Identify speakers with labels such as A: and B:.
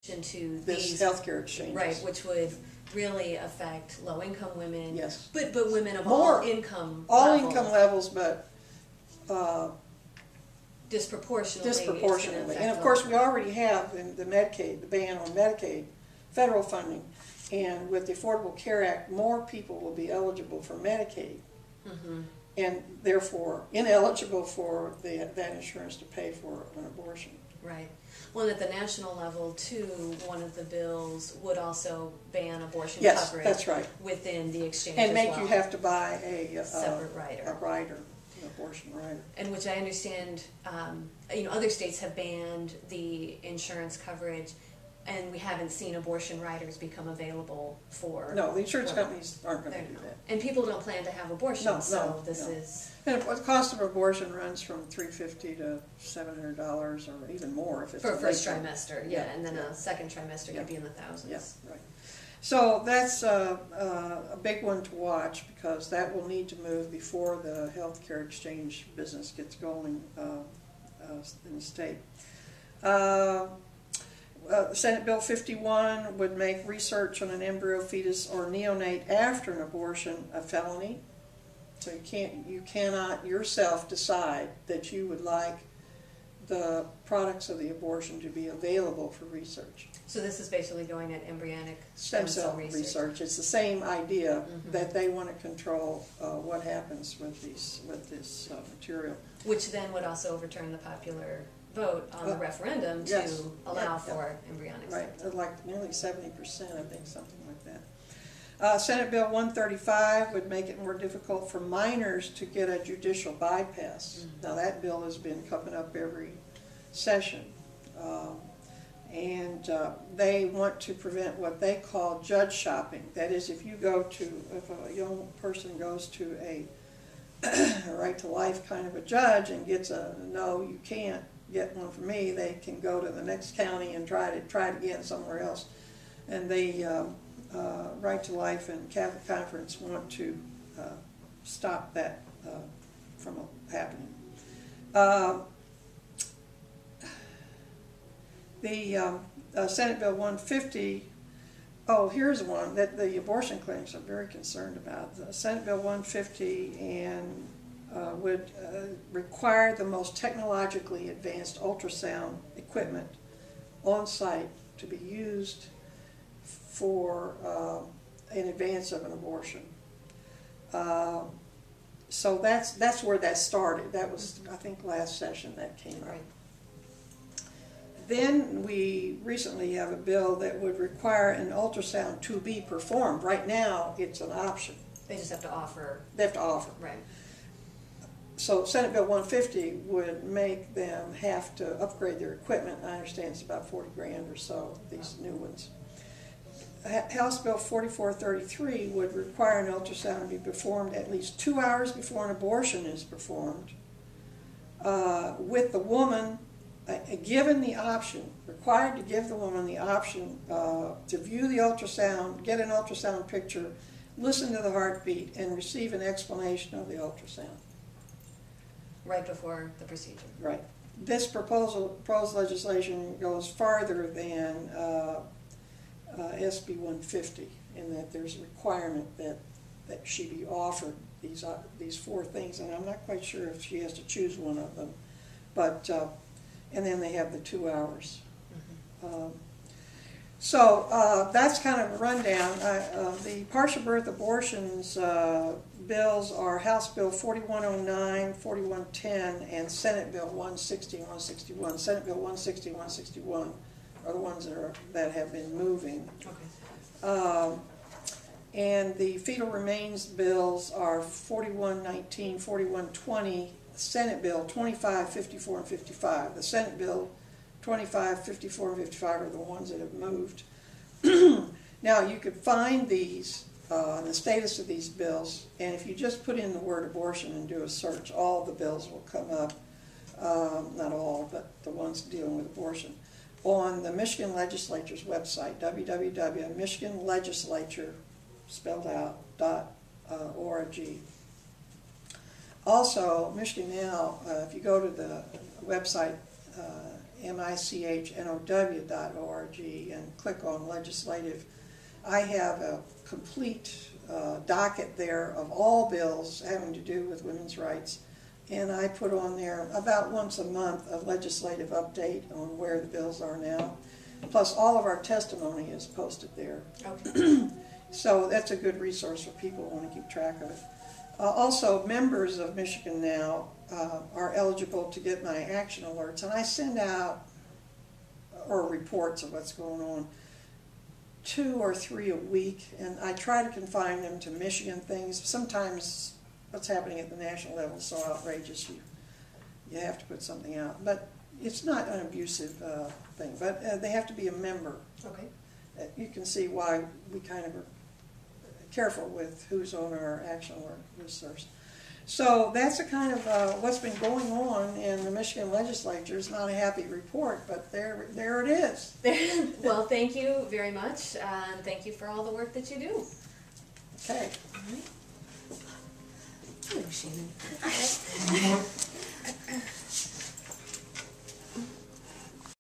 A: into
B: this
A: these
B: healthcare exchanges.
A: right, which would really affect low-income women.
B: Yes.
A: But women of
B: More,
A: all income
B: all
A: levels.
B: income levels, but
A: disproportionately.
B: And of course, we already have in the Medicaid, the ban on Medicaid, federal funding, and with the Affordable Care Act, more people will be eligible for Medicaid, and therefore ineligible for that insurance to pay for an abortion.
A: Right. Well, at the national level, too, one of the bills would also ban abortion
B: Yes,
A: coverage.
B: that's right.
A: Within the exchange
B: And
A: as
B: make
A: well.
B: you have to buy a
A: separate rider.
B: an abortion rider.
A: And which I understand, other states have banned the insurance coverage, and we haven't seen abortion riders become available for.
B: No, the insurance companies aren't going to do that.
A: And people don't plan to have abortions,
B: No,
A: so this is.
B: And the cost of abortion runs from $350 to $700, or even more if it's
A: For
B: a
A: a first
B: late
A: trimester, and then a second trimester could be in the thousands.
B: Yes, right. So that's a big one to watch, because that will need to move before the healthcare exchange business gets going in the state. Senate Bill 51 would make research on an embryo, fetus, or neonate after an abortion a felony. So you cannot yourself decide that you would like the products of the abortion to be available for research.
A: So this is basically going at embryonic
B: Stem cell research. It's the same idea that they want to control what happens with this material.
A: Which then would also overturn the popular vote on the referendum to allow for embryonic
B: right,
A: stem.
B: like nearly 70%, I think, something like that. Senate Bill 135 would make it more difficult for minors to get a judicial bypass. Now that bill has been coming up every session. They want to prevent what they call judge shopping. That is, if a young person goes to a right to life kind of a judge and gets a no, you can't get one from me, they can go to the next county and try it again somewhere else. And they Right to Life and Catholic Conference want to stop that from happening. Senate Bill 150, here's one that the abortion clinics are very concerned about. The Senate Bill 150 and would require the most technologically advanced ultrasound equipment on site to be used for in advance of an abortion. So that's where that started. That was, I think, last session that came up.
A: Right.
B: Then we recently have a bill that would require an ultrasound to be performed. Right now, it's an option.
A: They just have to offer.
B: They have to offer.
A: Right.
B: So Senate Bill 150 would make them have to upgrade their equipment. I understand it's about 40 grand or so, these new ones. House Bill 4433 would require an ultrasound to be performed at least 2 hours before an abortion is performed, with the woman given the option, required to give the woman the option to view the ultrasound, get an ultrasound picture, listen to the heartbeat, and receive an explanation of the ultrasound.
A: Right before the procedure.
B: Right. This proposed legislation goes farther than SB 150 in that there's a requirement that she be offered these four things, and I'm not quite sure if she has to choose one of them, but and then they have the 2 hours. So that's kind of a rundown. The partial birth abortions bills are House Bill 4109, 4110, and Senate Bill 160 and 161. Senate Bill 160 and 161 are the ones that have been moving.
A: Okay.
B: And the fetal remains bills are 4119, 4120, Senate Bill 25, 54, and 55. The Senate Bill 25, 54, and 55 are the ones that have moved. Now, you could find these, the status of these bills, and if you just put in the word abortion and do a search, all the bills will come up. Not all, but the ones dealing with abortion. On the Michigan Legislature's website, www.michiganlegislature, spelled out, .org. Also, Michigan Now, if you go to the website michnow.org and click on legislative. I have a complete docket there of all bills having to do with women's rights, and I put on there about once a month a legislative update on where the bills are now. Plus all of our testimony is posted there.
A: Okay.
B: So that's a good resource for people who want to keep track of it. Also, members of Michigan Now are eligible to get my action alerts, and I send out, or reports of what's going on, 2 or 3 a week, and I try to confine them to Michigan things. Sometimes what's happening at the national level is so outrageous you have to put something out. But it's not an abusive thing, but they have to be a member.
A: Okay.
B: You can see why we kind of are careful with who's on our action alert listservs. So that's a kind of what's been going on in the Michigan legislature. It's not a happy report, but there it is.
A: Well, thank you very much, and thank you for all the work that you do.
B: Okay.
A: Hello, Shannon.